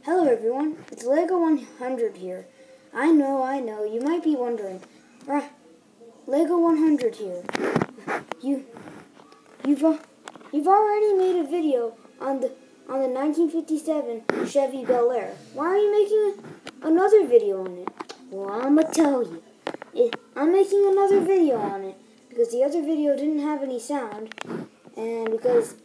Hello everyone, it's Lego 100 here. I know, you might be wondering, Lego 100 here. You've already made a video on the 1957 Chevy Belair. Why are you making another video on it? Well, I'ma tell you. I'm making another video on it because the other video didn't have any sound, and because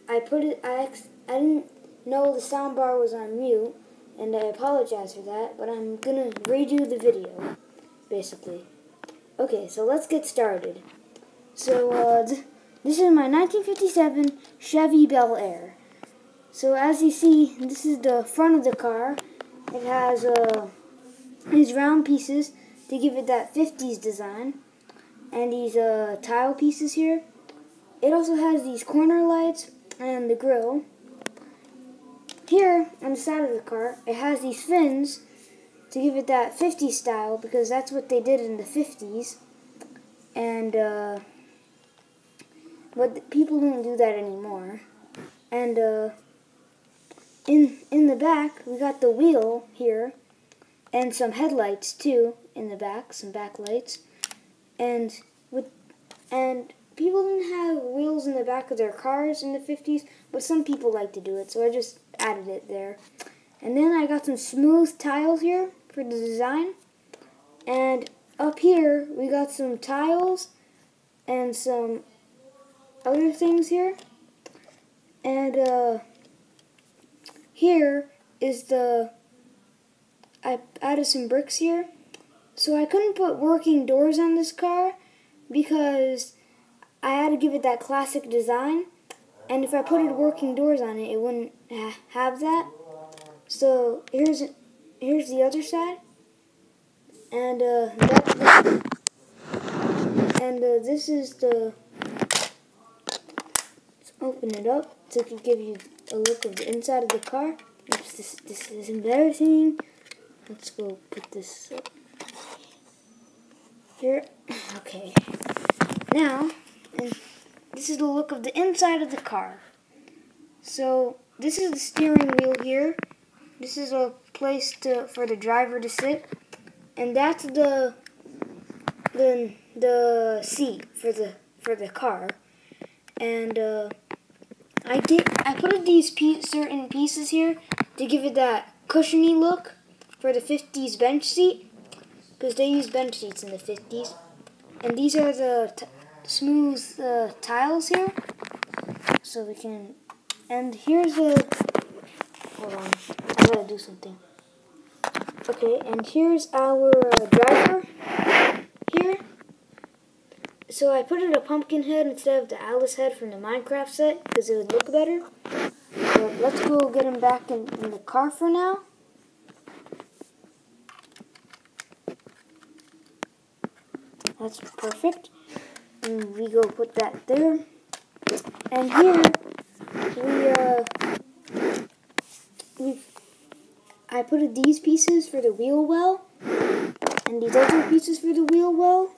I didn't know the sound bar was on mute, and I apologize for that, but I'm gonna redo the video, basically. Okay, so let's get started. So, this is my 1957 Chevy Belair. So, as you see, this is the front of the car. It has, these round pieces to give it that 50s design, and these, tile pieces here. It also has these corner lights and the grille. Here, on the side of the car, it has these fins to give it that 50s style, because that's what they did in the 50s. And, but people don't do that anymore. And, in the back, we got the wheel here, and some headlights, too, in the back, some backlights. And people didn't have wheels in the back of their cars in the 50s, but some people like to do it, so I just added it there. And then I got some smooth tiles here for the design. And up here, we got some tiles and some other things here. And here is I added some bricks here. So I couldn't put working doors on this car because I had to give it that classic design, and if I put working doors on it, it wouldn't have that. So here's the other side, and this is the. Let's open it up to give you a look of the inside of the car. Oops, this is embarrassing. Let's go put this up here. Okay. Now, and this is the look of the inside of the car. So, this is the steering wheel here. This is a place for the driver to sit. And that's the seat for the car. And I put these certain pieces here to give it that cushiony look for the 50s bench seat, because they used bench seats in the 50s. And these are the smooth tiles here, so we can, and here's hold on, I gotta do something. Okay, and here's our driver here. So I put in a pumpkin head instead of the Alice head from the Minecraft set, because it would look better. But let's go get him back in the car for now. That's perfect. And we go put that there. And here I put these pieces for the wheel well, and these other pieces for the wheel well,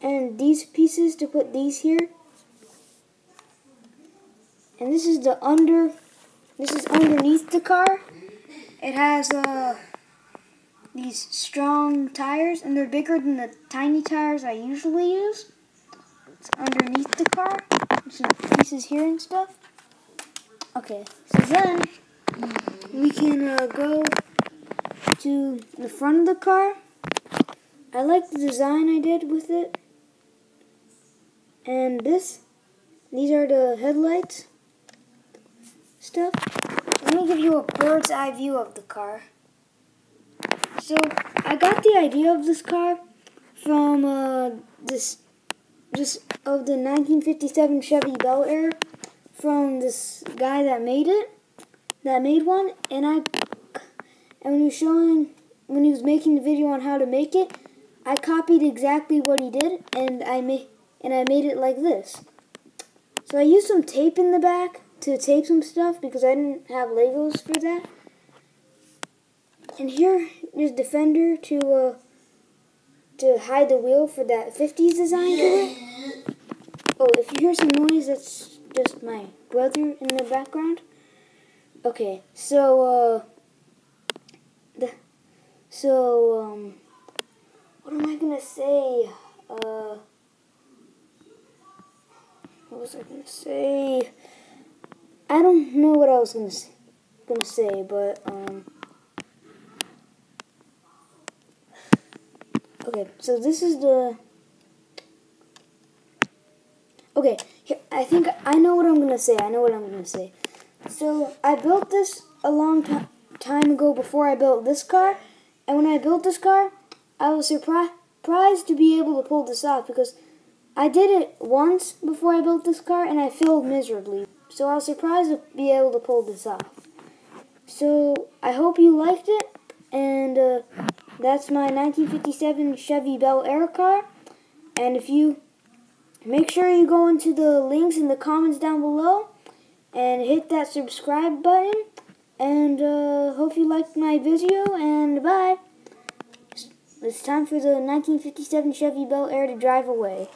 and these pieces to put these here. And this is underneath the car. It has these strong tires, and they're bigger than the tiny tires I usually use. It's underneath the car. Some pieces here and stuff. Okay, so then we can go to the front of the car. I like the design I did with it. And these are the headlights stuff. Let me give you a bird's eye view of the car. So, I got the idea of this car from of the 1957 Chevy Belair from this guy that made one, and when he was making the video on how to make it, I copied exactly what he did, and I made it like this. So I used some tape in the back to tape some stuff because I didn't have Legos for that. And here is the fender to hide the wheel for that 50s design to it. Oh, if you hear some noise, that's just my brother in the background. Okay, so, what am I gonna say? What was I gonna say? I don't know what I was gonna say, but, okay, so this is the, okay, here, I think I know what I'm gonna say. So, I built this a long time ago before I built this car, and when I built this car, I was surprised to be able to pull this off, because I did it once before I built this car, and I failed miserably. So I was surprised to be able to pull this off. So I hope you liked it, and that's my 1957 Chevy Belair car. And if you make sure you go into the links in the comments down below and hit that subscribe button. And hope you liked my video, and bye. It's time for the 1957 Chevy Belair to drive away.